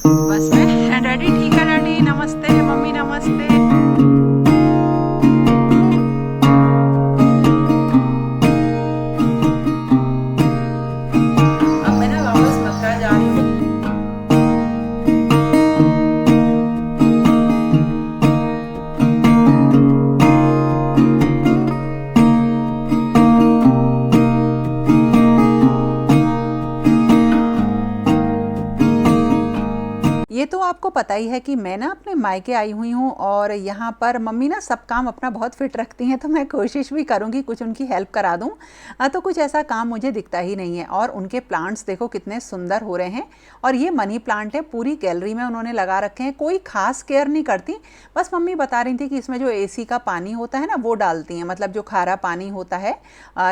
बस में डैडी ठीक है। डैडी नमस्ते, मम्मी नमस्ते। अब मैं ना वापस मथुरा जा रही हूँ। ये तो आपको पता ही है कि मैं ना अपने मायके आई हुई हूँ और यहाँ पर मम्मी ना सब काम अपना बहुत फिट रखती हैं, तो मैं कोशिश भी करूँगी कुछ उनकी हेल्प करा दूँ। तो कुछ ऐसा काम मुझे दिखता ही नहीं है। और उनके प्लांट्स देखो कितने सुंदर हो रहे हैं। और ये मनी प्लांट है, पूरी गैलरी में उन्होंने लगा रखे हैं। कोई खास केयर नहीं करती, बस मम्मी बता रही थी कि इसमें जो एसी का पानी होता है ना वो डालती हैं, मतलब जो खारा पानी होता है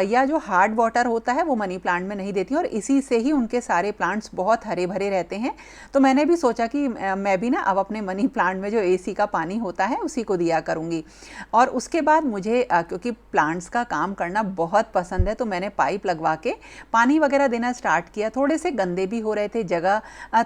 या जो हार्ड वाटर होता है वो मनी प्लांट में नहीं देती, और इसी से ही उनके सारे प्लांट्स बहुत हरे भरे रहते हैं। तो मैंने भी सोचा कि मैं भी ना अब अपने मनी प्लांट में जो एसी का पानी होता है उसी को दिया करूँगी। और उसके बाद मुझे क्योंकि प्लांट्स का काम करना बहुत पसंद है, तो मैंने पाइप लगवा के पानी वगैरह देना स्टार्ट किया। थोड़े से गंदे भी हो रहे थे, जगह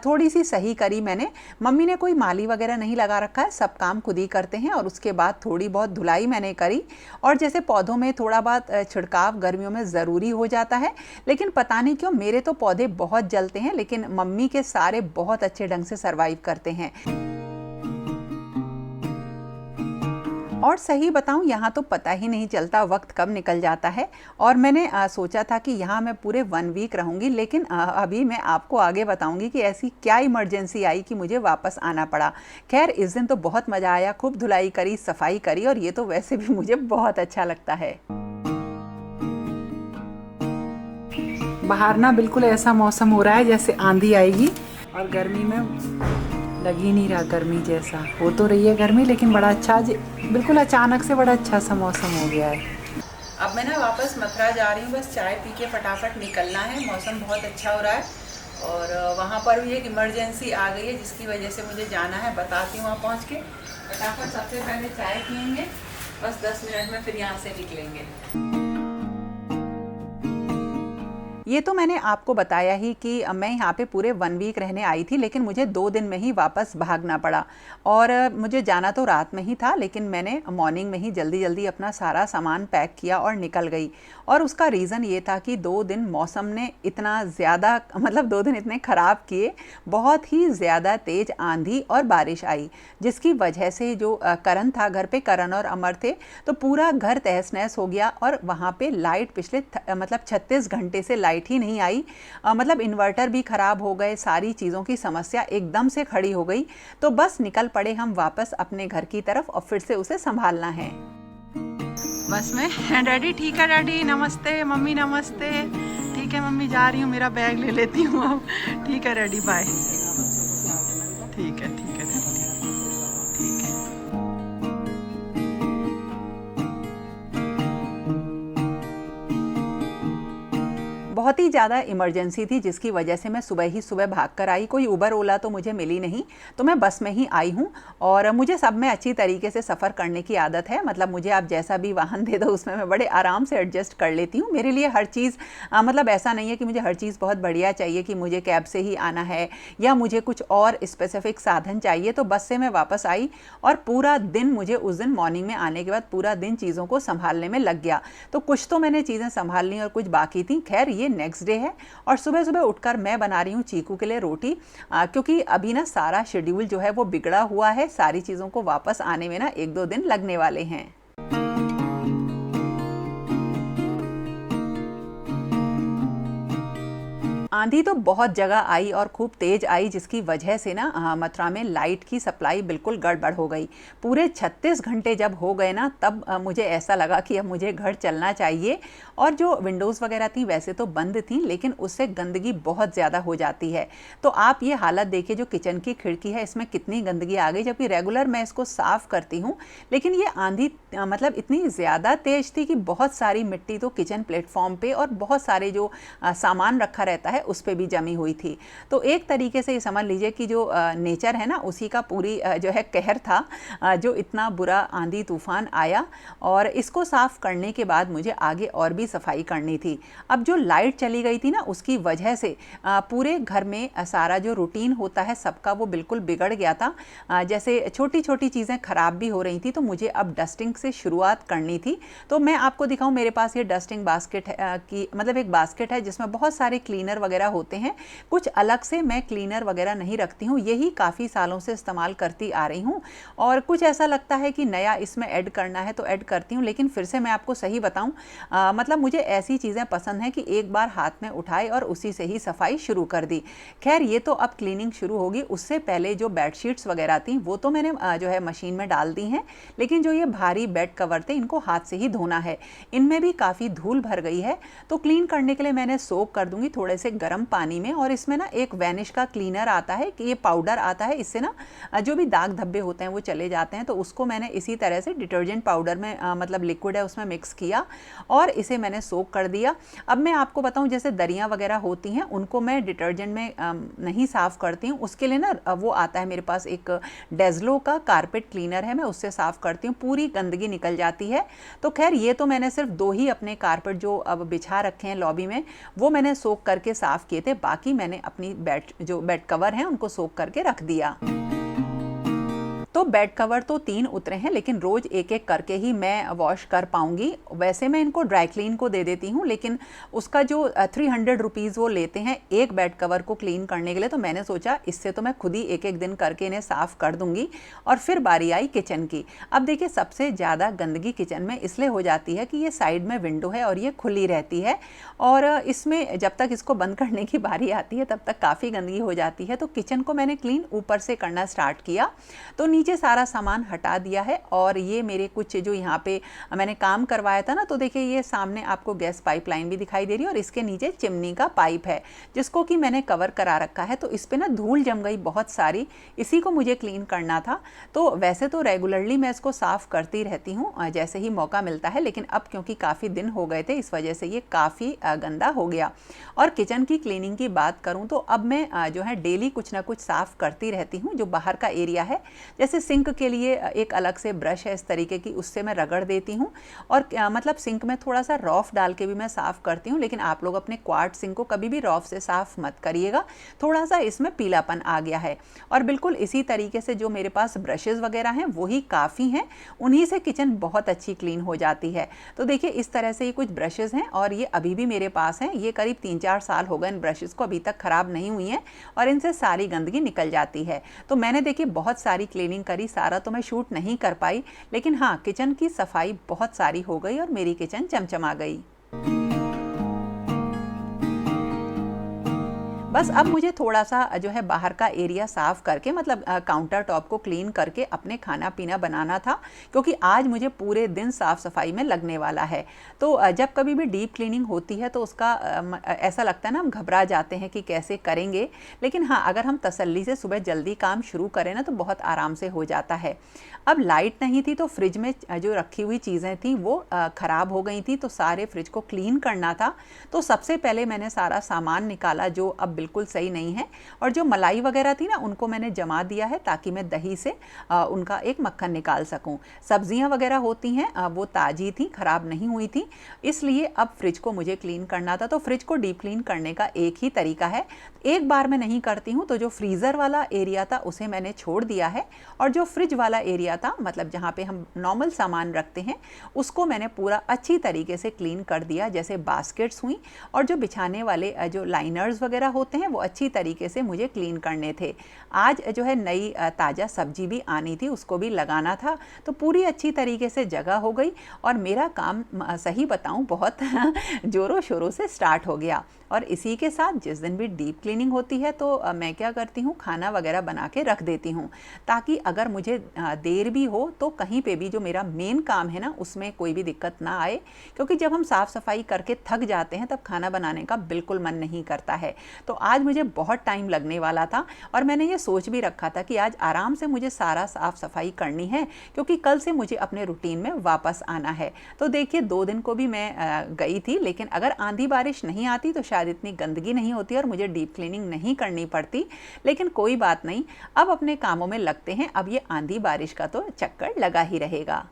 थोड़ी सी सही करी मैंने। मम्मी ने कोई माली वगैरह नहीं लगा रखा है, सब काम खुद ही करते हैं। और उसके बाद थोड़ी बहुत धुलाई मैंने करी। और जैसे पौधों में थोड़ा बहुत छिड़काव गर्मियों में ज़रूरी हो जाता है, लेकिन पता नहीं क्यों मेरे तो पौधे बहुत जलते हैं, लेकिन मम्मी के सारे बहुत अच्छे ढंग से सर्वाइव करते हैं। और सही बताऊं, यहाँ तो पता ही नहीं चलता वक्त कब निकल जाता है। और मैंने सोचा था कि यहाँ मैं पूरे 1 वीक रहूँगी, लेकिन अभी मैं आपको आगे बताऊँगी कि ऐसी क्या इमरजेंसी आई कि मुझे वापस आना पड़ा। खैर इस दिन तो बहुत मज़ा आया, खूब धुलाई करी, सफाई करी, और ये तो वैसे भी मुझे बहुत अच्छा लगता है। बाहर ना बिल्कुल ऐसा मौसम हो रहा है जैसे आंधी आएगी, और गर्मी में लग ही नहीं रहा गर्मी जैसा। हो तो रही है गर्मी, लेकिन बड़ा अच्छा बिल्कुल अचानक से बड़ा अच्छा सा मौसम हो गया है। अब मैं ना वापस मथुरा जा रही हूँ, बस चाय पी के फटाफट निकलना है। मौसम बहुत अच्छा हो रहा है, और वहाँ पर भी एक इमरजेंसी आ गई है जिसकी वजह से मुझे जाना है। बताती हूँ वहाँ पहुँच के। फटाफट सबसे पहले चाय पियेंगे, बस 10 मिनट में फिर यहाँ से निकलेंगे। ये तो मैंने आपको बताया ही कि मैं यहाँ पे पूरे 1 वीक रहने आई थी, लेकिन मुझे 2 दिन में ही वापस भागना पड़ा। और मुझे जाना तो रात में ही था, लेकिन मैंने मॉर्निंग में ही जल्दी जल्दी अपना सारा सामान पैक किया और निकल गई। और उसका रीज़न ये था कि 2 दिन मौसम ने इतना ज़्यादा, मतलब 2 दिन इतने ख़राब किए, बहुत ही ज़्यादा तेज़ आंधी और बारिश आई, जिसकी वजह से जो करण था घर पे, करण और अमर थे, तो पूरा घर तहस नहस हो गया। और वहाँ पे लाइट पिछले मतलब 36 घंटे से लाइट ही नहीं आई। मतलब इन्वर्टर भी ख़राब हो गए, सारी चीज़ों की समस्या एकदम से खड़ी हो गई। तो बस निकल पड़े हम वापस अपने घर की तरफ, और फिर से उसे संभालना है। बस में डैडी ठीक है। डैडी नमस्ते, मम्मी नमस्ते। ठीक है मम्मी, जा रही हूँ, मेरा बैग ले लेती हूँ अब। ठीक है डैडी, बाय। ठीक है ठीक है डैडी, ठीक है। बहुत ही ज़्यादा इमरजेंसी थी, जिसकी वजह से मैं सुबह ही सुबह भाग कर आई। कोई उबर ओला तो मुझे मिली नहीं, तो मैं बस में ही आई हूँ। और मुझे सब में अच्छी तरीके से सफ़र करने की आदत है, मतलब मुझे आप जैसा भी वाहन दे दो उसमें मैं बड़े आराम से एडजस्ट कर लेती हूँ। मेरे लिए हर चीज़ मतलब ऐसा नहीं है कि मुझे हर चीज़ बहुत बढ़िया चाहिए, कि मुझे कैब से ही आना है या मुझे कुछ और स्पेसिफिक साधन चाहिए। तो बस से मैं वापस आई, और पूरा दिन मुझे उस दिन मॉर्निंग में आने के बाद पूरा दिन चीज़ों को संभालने में लग गया। तो कुछ तो मैंने चीज़ें संभाल ली और कुछ बाकी थी। खैर ये नेक्स्ट डे है, और सुबह सुबह उठकर मैं बना रही हूँ चीकू के लिए रोटी, क्योंकि अभी ना सारा शेड्यूल जो है वो बिगड़ा हुआ है। सारी चीज़ों को वापस आने में ना 1-2 दिन लगने वाले हैं। आंधी तो बहुत जगह आई और खूब तेज आई, जिसकी वजह से ना मथुरा में लाइट की सप्लाई बिल्कुल गड़बड़ हो गई। पूरे 36 घंटे जब हो गए ना, तब मुझे ऐसा लगा कि अब मुझे घर चलना चाहिए। और जो विंडोज़ वगैरह थी वैसे तो बंद थी, लेकिन उससे गंदगी बहुत ज़्यादा हो जाती है। तो आप ये हालत देखिए, जो किचन की खिड़की है इसमें कितनी गंदगी आ गई, जबकि रेगुलर मैं इसको साफ़ करती हूँ। लेकिन ये आंधी मतलब इतनी ज़्यादा तेज़ थी कि बहुत सारी मिट्टी तो किचन प्लेटफॉर्म पे, और बहुत सारे जो सामान रखा रहता है है उस पे भी जमी हुई थी। तो एक तरीके से ये समझ लीजिए कि जो नेचर है ना उसी का पूरी जो है कहर था, जो इतना बुरा आंधी तूफान आया। और इसको साफ़ करने के बाद मुझे आगे और भी सफाई करनी थी। अब जो लाइट चली गई थी ना उसकी वजह से पूरे घर में सारा जो रूटीन होता है सबका वो बिल्कुल बिगड़ गया था। जैसे छोटी छोटी चीज़ें ख़राब भी हो रही थी, तो मुझे अब डस्टिंग से शुरुआत करनी थी। तो मैं आपको दिखाऊं, मेरे पास ये डस्टिंग बास्केट की मतलब एक बास्केट है जिसमें बहुत सारे क्लीनर वगैरह होते हैं। कुछ अलग से मैं क्लीनर वगैरह नहीं रखती हूँ, यही काफ़ी सालों से इस्तेमाल करती आ रही हूँ। और कुछ ऐसा लगता है कि नया इसमें ऐड करना है तो ऐड करती हूँ, लेकिन फिर से मैं आपको सही बताऊँ, मतलब मुझे ऐसी चीज़ें पसंद हैं कि एक बार हाथ में उठाई और उसी से ही सफाई शुरू कर दी। खैर ये तो अब क्लीनिंग शुरू होगी, उससे पहले जो बेडशीट्स वगैरह थी वो तो मैंने जो है मशीन में डाल दी हैं, लेकिन जो ये भारी बेड कवर थे इनको हाथ से ही धोना है। इनमें भी काफ़ी धूल भर गई है, तो क्लीन करने के लिए मैंने सोक कर दूंगी थोड़े से गर्म पानी में। और इसमें ना एक वैनिश का क्लीनर आता है कि ये पाउडर आता है, इससे ना जो भी दाग धब्बे होते हैं वो चले जाते हैं। तो उसको मैंने इसी तरह से डिटर्जेंट पाउडर में मतलब लिक्विड है उसमें मिक्स किया और इसे मैंने सोक कर दिया। अब मैं आपको बताऊं, जैसे दरियाँ वगैरह होती हैं उनको मैं डिटर्जेंट में नहीं साफ़ करती हूँ, उसके लिए ना वो आता है मेरे पास एक डेज़लो का कारपेट क्लीनर है, मैं उससे साफ़ करती हूँ, पूरी गंदगी निकल जाती है। तो खैर ये तो मैंने सिर्फ 2 ही अपने कारपेट जो अब बिछा रखे हैं लॉबी में वो मैंने सोक करके साफ़ किए थे, बाकी मैंने अपनी बेड कवर हैं उनको सोक करके रख दिया। तो बेड कवर तो 3 उतरे हैं, लेकिन रोज़ एक एक करके ही मैं वॉश कर पाऊंगी। वैसे मैं इनको ड्राई क्लीन को दे देती हूँ, लेकिन उसका जो 300 रुपीज़ वो लेते हैं एक बेड कवर को क्लीन करने के लिए, तो मैंने सोचा इससे तो मैं खुद ही एक एक दिन करके इन्हें साफ़ कर दूंगी। और फिर बारी आई किचन की। अब देखिए सबसे ज़्यादा गंदगी किचन में इसलिए हो जाती है कि ये साइड में विंडो है और ये खुली रहती है, और इसमें जब तक इसको बंद करने की बारी आती है तब तक काफ़ी गंदगी हो जाती है। तो किचन को मैंने क्लीन ऊपर से करना स्टार्ट किया, तो नीचे सारा सामान हटा दिया है। और ये मेरे कुछ जो यहाँ पे मैंने काम करवाया था ना, तो देखिए ये सामने आपको गैस पाइपलाइन भी दिखाई दे रही है और इसके नीचे चिमनी का पाइप है जिसको कि मैंने कवर करा रखा है। तो इस पे ना धूल जम गई बहुत सारी, इसी को मुझे क्लीन करना था। तो वैसे तो रेगुलरली मैं इसको साफ़ करती रहती हूँ जैसे ही मौका मिलता है, लेकिन अब क्योंकि काफ़ी दिन हो गए थे इस वजह से ये काफ़ी गंदा हो गया। और किचन की क्लीनिंग की बात करूँ तो अब मैं जो है डेली कुछ ना कुछ साफ़ करती रहती हूँ। जो बाहर का एरिया है, जैसे सिंक के लिए एक अलग से ब्रश है इस तरीके की, उससे मैं रगड़ देती हूँ। और मतलब सिंक में थोड़ा सा रॉफ डाल के भी मैं साफ़ करती हूँ, लेकिन आप लोग अपने क्वार्ट्ज सिंक को कभी भी रॉफ से साफ़ मत करिएगा, थोड़ा सा इसमें पीलापन आ गया है। और बिल्कुल इसी तरीके से जो मेरे पास ब्रशेज़ वगैरह हैं वही काफ़ी हैं, उन्हीं से किचन बहुत अच्छी क्लीन हो जाती है। तो देखिए इस तरह से ये कुछ ब्रशेज़ हैं और ये अभी भी मेरे पास हैं। ये करीब 3-4 साल हो गए इन ब्रशेज़ को, अभी तक ख़राब नहीं हुई हैं और इनसे सारी गंदगी निकल जाती है। तो मैंने देखिए बहुत सारी क्लीनिंग करी, सारा तो मैं शूट नहीं कर पाई, लेकिन हाँ किचन की सफाई बहुत सारी हो गई और मेरी किचन चमचमा गई। बस अब मुझे थोड़ा सा जो है बाहर का एरिया साफ़ करके मतलब काउंटर टॉप को क्लीन करके अपने खाना पीना बनाना था, क्योंकि आज मुझे पूरे दिन साफ़ सफाई में लगने वाला है। तो जब कभी भी डीप क्लीनिंग होती है तो उसका ऐसा लगता है ना, हम घबरा जाते हैं कि कैसे करेंगे, लेकिन हाँ अगर हम तसल्ली से सुबह जल्दी काम शुरू करें ना तो बहुत आराम से हो जाता है। अब लाइट नहीं थी तो फ्रिज में जो रखी हुई चीज़ें थी वो ख़राब हो गई थी, तो सारे फ्रिज को क्लीन करना था। तो सबसे पहले मैंने सारा सामान निकाला जो अब बिल्कुल सही नहीं है, और जो मलाई वगैरह थी ना उनको मैंने जमा दिया है ताकि मैं दही से उनका एक मक्खन निकाल सकूं। सब्जियां वगैरह होती हैं वो ताज़ी थी, ख़राब नहीं हुई थी, इसलिए अब फ्रिज को मुझे क्लीन करना था। तो फ्रिज को डीप क्लीन करने का एक ही तरीका है, एक बार मैं नहीं करती हूँ। तो जो फ्रीज़र वाला एरिया था उसे मैंने छोड़ दिया है, और जो फ्रिज वाला एरिया था मतलब जहाँ पे हम नॉर्मल सामान रखते हैं उसको मैंने पूरा अच्छी तरीके से क्लीन कर दिया। जैसे बास्केट्स हुई और जो बिछाने वाले जो लाइनर्स वगैरह होते हैं वो अच्छी तरीके से मुझे क्लीन करने थे। आज जो है नई ताज़ा सब्जी भी आनी थी, उसको भी लगाना था, तो पूरी अच्छी तरीके से जगह हो गई और मेरा काम सही बताऊं बहुत ज़ोरों शोरों से स्टार्ट हो गया। और इसी के साथ जिस दिन भी डीप क्लीनिंग होती है तो मैं क्या करती हूँ, खाना वगैरह बना के रख देती हूँ, ताकि अगर मुझे देर भी हो तो कहीं पे भी जो मेरा मेन काम है ना उसमें कोई भी दिक्कत ना आए। क्योंकि जब हम साफ़ सफाई करके थक जाते हैं तब खाना बनाने का बिल्कुल मन नहीं करता है। तो आज मुझे बहुत टाइम लगने वाला था और मैंने ये सोच भी रखा था कि आज आराम से मुझे सारा साफ़ सफाई करनी है, क्योंकि कल से मुझे अपने रूटीन में वापस आना है। तो देखिए 2 दिन को भी मैं गई थी, लेकिन अगर आंधी बारिश नहीं आती तो शायद इतनी गंदगी नहीं होती और मुझे डीप क्लीनिंग नहीं करनी पड़ती। लेकिन कोई बात नहीं, अब अपने कामों में लगते हैं। अब ये आंधी बारिश का तो चक्कर लगा ही रहेगा।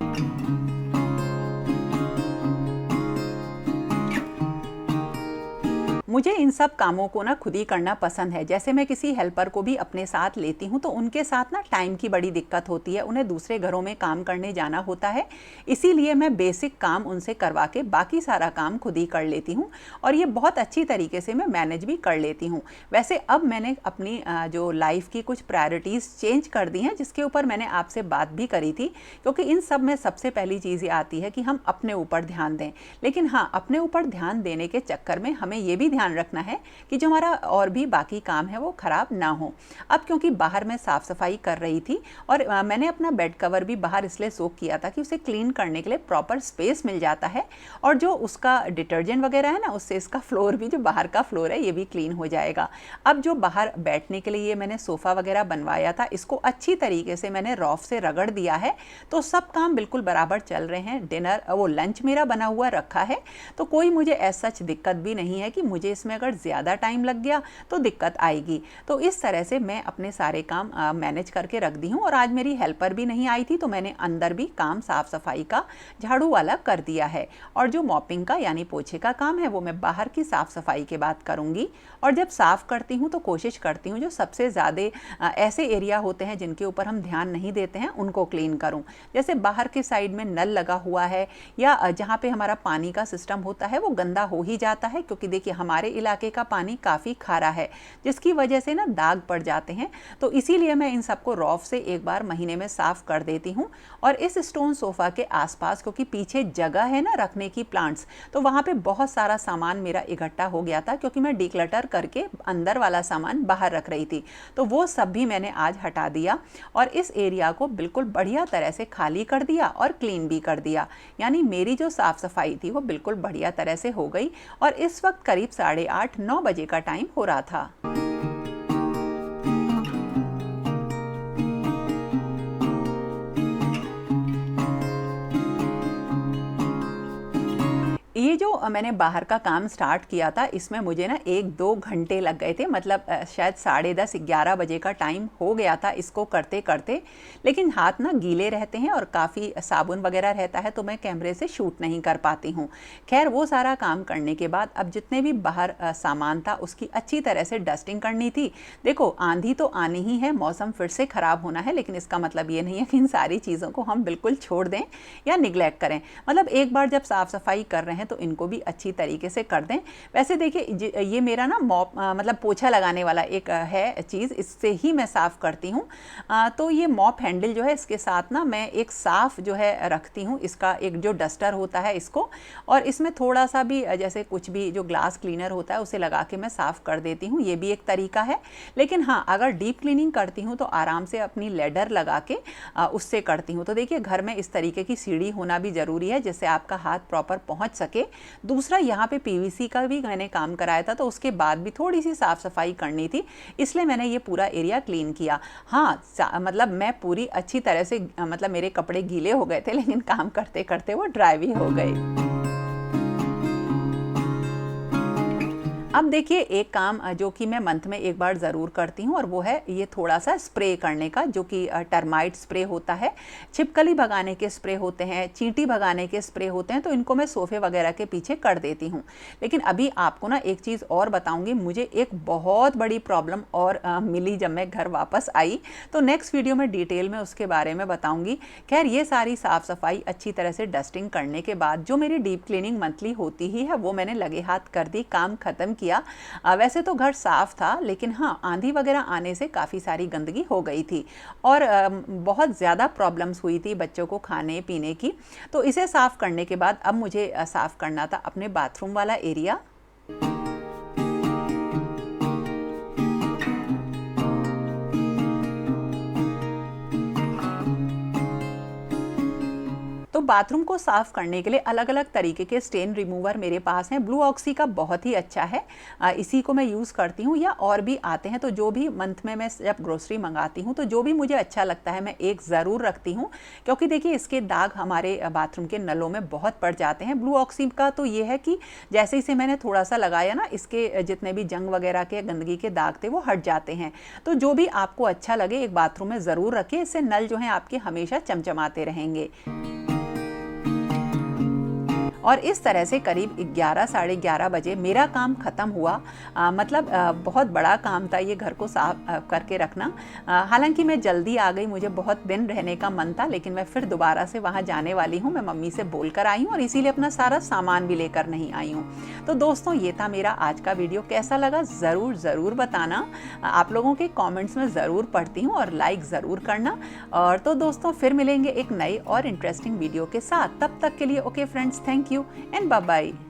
मुझे इन सब कामों को ना खुद ही करना पसंद है। जैसे मैं किसी हेल्पर को भी अपने साथ लेती हूँ तो उनके साथ ना टाइम की बड़ी दिक्कत होती है, उन्हें दूसरे घरों में काम करने जाना होता है। इसीलिए मैं बेसिक काम उनसे करवा के बाकी सारा काम खुद ही कर लेती हूँ और ये बहुत अच्छी तरीके से मैं मैनेज भी कर लेती हूँ। वैसे अब मैंने अपनी जो लाइफ की कुछ प्रायोरिटीज़ चेंज कर दी हैं, जिसके ऊपर मैंने आपसे बात भी करी थी, क्योंकि इन सब में सबसे पहली चीज़ ये आती है कि हम अपने ऊपर ध्यान दें। लेकिन हाँ, अपने ऊपर ध्यान देने के चक्कर में हमें ये भी ध्यान रखना है कि जो हमारा और भी बाकी काम है वो खराब ना हो। अब क्योंकि बाहर मैं साफ सफाई कर रही थी और मैंने अपना बेड कवर भी बाहर इसलिए सोक किया था कि उसे क्लीन करने के लिए प्रॉपर स्पेस मिल जाता है और जो उसका डिटर्जेंट वगैरह है ना, उससे इसका फ्लोर भी, जो बाहर का फ्लोर है, ये भी क्लीन हो जाएगा। अब जो बाहर बैठने के लिए ये मैंने सोफ़ा वगैरह बनवाया था, इसको अच्छी तरीके से मैंने रॉफ से रगड़ दिया है, तो सब काम बिल्कुल बराबर चल रहे हैं। डिनर वो लंच मेरा बना हुआ रखा है, तो कोई मुझे ऐसा दिक्कत भी नहीं है कि मुझे इसमें अगर ज़्यादा टाइम लग गया तो दिक्कत आएगी। तो इस तरह से मैं अपने सारे काम मैनेज करके रख दी हूँ। और आज मेरी हेल्पर भी नहीं आई थी तो मैंने अंदर भी काम साफ़ सफाई का झाड़ू वाला कर दिया है। और जो मॉपिंग का यानी पोछे का काम है वो मैं बाहर की साफ़ सफाई के बाद करूँगी। और जब साफ़ करती हूँ तो कोशिश करती हूँ जो सबसे ज़्यादा ऐसे एरिया होते हैं जिनके ऊपर हम ध्यान नहीं देते हैं उनको क्लीन करूँ। जैसे बाहर के साइड में नल लगा हुआ है या जहाँ पे हमारा पानी का सिस्टम होता है वो गंदा हो ही जाता है, क्योंकि देखिए हमारे इलाके का पानी काफ़ी खारा है जिसकी वजह से ना दाग पड़ जाते हैं। तो इसीलिए मैं इन सबको रॉफ से एक बार महीने में साफ़ कर देती हूँ। और इस स्टोन सोफ़ा के आसपास, क्योंकि पीछे जगह है ना रखने की प्लांट्स, तो वहाँ पे बहुत सारा सामान मेरा इकट्ठा हो गया था, क्योंकि मैं डिक्लटर करके अंदर वाला सामान बाहर रख रही थी। तो वो सब भी मैंने आज हटा दिया और इस एरिया को बिल्कुल बढ़िया तरह से खाली कर दिया और क्लीन भी कर दिया। यानी मेरी जो साफ़ सफाई थी वो बिल्कुल बढ़िया तरह से हो गई। और इस वक्त करीब 8:30-9 बजे का टाइम हो रहा था। ये जो मैंने बाहर का काम स्टार्ट किया था इसमें मुझे ना 1-2 घंटे लग गए थे, मतलब शायद 10:30-11 बजे का टाइम हो गया था इसको करते करते। लेकिन हाथ ना गीले रहते हैं और काफ़ी साबुन वगैरह रहता है तो मैं कैमरे से शूट नहीं कर पाती हूँ। खैर वो सारा काम करने के बाद अब जितने भी बाहर सामान था उसकी अच्छी तरह से डस्टिंग करनी थी। देखो आंधी तो आनी ही है, मौसम फिर से ख़राब होना है, लेकिन इसका मतलब ये नहीं है कि इन सारी चीज़ों को हम बिल्कुल छोड़ दें या निगलेक्ट करें। मतलब एक बार जब साफ़ सफाई कर रहे हैं तो इनको भी अच्छी तरीके से कर दें। वैसे देखिए ये मेरा ना मॉप मतलब पोछा लगाने वाला एक है चीज़, इससे ही मैं साफ़ करती हूँ। तो ये मॉप हैंडल जो है इसके साथ ना मैं एक साफ़ जो है रखती हूँ, इसका एक जो डस्टर होता है इसको, और इसमें थोड़ा सा भी जैसे कुछ भी जो ग्लास क्लीनर होता है उसे लगा के मैं साफ़ कर देती हूँ। ये भी एक तरीका है। लेकिन हाँ, अगर डीप क्लीनिंग करती हूँ तो आराम से अपनी लेडर लगा के उससे करती हूँ। तो देखिए घर में इस तरीके की सीढ़ी होना भी ज़रूरी है जिससे आपका हाथ प्रॉपर पहुँच सके। दूसरा यहाँ पे पीवीसी का भी मैंने काम कराया था तो उसके बाद भी थोड़ी सी साफ़ सफाई करनी थी, इसलिए मैंने ये पूरा एरिया क्लीन किया। हाँ, मतलब मैं पूरी अच्छी तरह से मतलब मेरे कपड़े गीले हो गए थे लेकिन काम करते करते वो ड्राई भी हो गए। अब देखिए एक काम जो कि मैं मंथ में एक बार ज़रूर करती हूँ और वो है ये थोड़ा सा स्प्रे करने का, जो कि टर्माइट स्प्रे होता है, छिपकली भगाने के स्प्रे होते हैं, चींटी भगाने के स्प्रे होते हैं, तो इनको मैं सोफ़े वगैरह के पीछे कर देती हूँ। लेकिन अभी आपको ना एक चीज़ और बताऊँगी, मुझे एक बहुत बड़ी प्रॉब्लम और मिली जब मैं घर वापस आई, तो नेक्स्ट वीडियो में डिटेल में उसके बारे में बताऊँगी। खैर ये सारी साफ़ सफाई अच्छी तरह से डस्टिंग करने के बाद जो मेरी डीप क्लीनिंग मंथली होती ही है वो मैंने लगे हाथ कर दी, काम ख़त्म किया। वैसे तो घर साफ था लेकिन हाँ, आंधी वगैरह आने से काफ़ी सारी गंदगी हो गई थी और बहुत ज़्यादा प्रॉब्लम्स हुई थी बच्चों को खाने पीने की। तो इसे साफ़ करने के बाद अब मुझे साफ़ करना था अपने बाथरूम वाला एरिया। तो बाथरूम को साफ़ करने के लिए अलग अलग तरीके के स्टेन रिमूवर मेरे पास हैं। ब्लू ऑक्सी का बहुत ही अच्छा है, इसी को मैं यूज़ करती हूँ, या और भी आते हैं। तो जो भी मंथ में मैं जब ग्रोसरी मंगाती हूँ तो जो भी मुझे अच्छा लगता है मैं एक ज़रूर रखती हूँ, क्योंकि देखिए इसके दाग हमारे बाथरूम के नलों में बहुत पड़ जाते हैं। ब्लू ऑक्सी का तो ये है कि जैसे इसे मैंने थोड़ा सा लगाया ना, इसके जितने भी जंग वगैरह के गंदगी के दाग थे वो हट जाते हैं। तो जो भी आपको अच्छा लगे एक बाथरूम में ज़रूर रखें, इससे नल जो हैं आपके हमेशा चमचमाते रहेंगे। और इस तरह से करीब 11 साढ़े 11 बजे मेरा काम ख़त्म हुआ। मतलब बहुत बड़ा काम था ये घर को साफ करके रखना। हालांकि मैं जल्दी आ गई, मुझे बहुत दिन रहने का मन था, लेकिन मैं फिर दोबारा से वहाँ जाने वाली हूँ। मैं मम्मी से बोल कर आई हूँ और इसीलिए अपना सारा सामान भी लेकर नहीं आई हूँ। तो दोस्तों ये था मेरा आज का वीडियो। कैसा लगा ज़रूर बताना। आप लोगों के कॉमेंट्स में ज़रूर पढ़ती हूँ और लाइक ज़रूर करना। और तो दोस्तों फिर मिलेंगे एक नई और इंटरेस्टिंग वीडियो के साथ। तब तक के लिए okay friends, thank you and bye bye.